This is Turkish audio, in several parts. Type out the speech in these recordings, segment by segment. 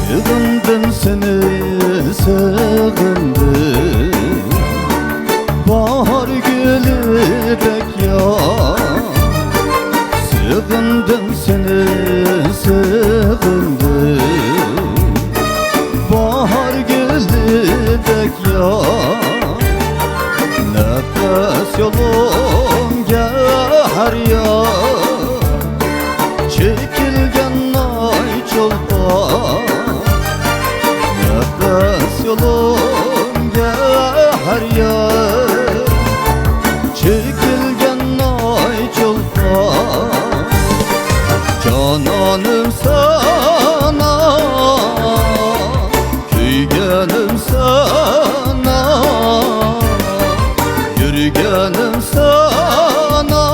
Sığındım seni, sığındım bahar gülüdek ya. Sığındım seni, sığındım bahar gülüdek ya. Nefes yolum gehar ya, çekilgen ay çolpan. Nefes yolum gehar ya, çekilgen ay çolpan. Cananım sana, kuygenim sana, yürgenim sana,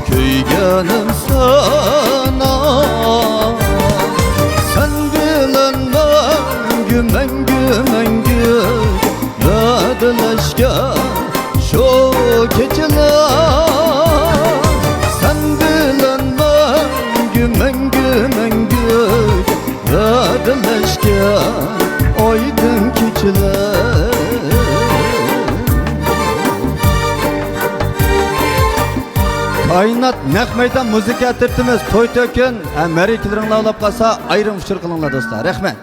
kuygenim sana. Sen bilen mengü mengü ödüleşken şu geceler. Sen bilen mengü ödüleşken aydın geceler. Kainat naq meydan muzika tirtimiz to'y to'kin, meriklerini lavlab qalsa ayrim ushur qilinglar do'stlar. Rahmat.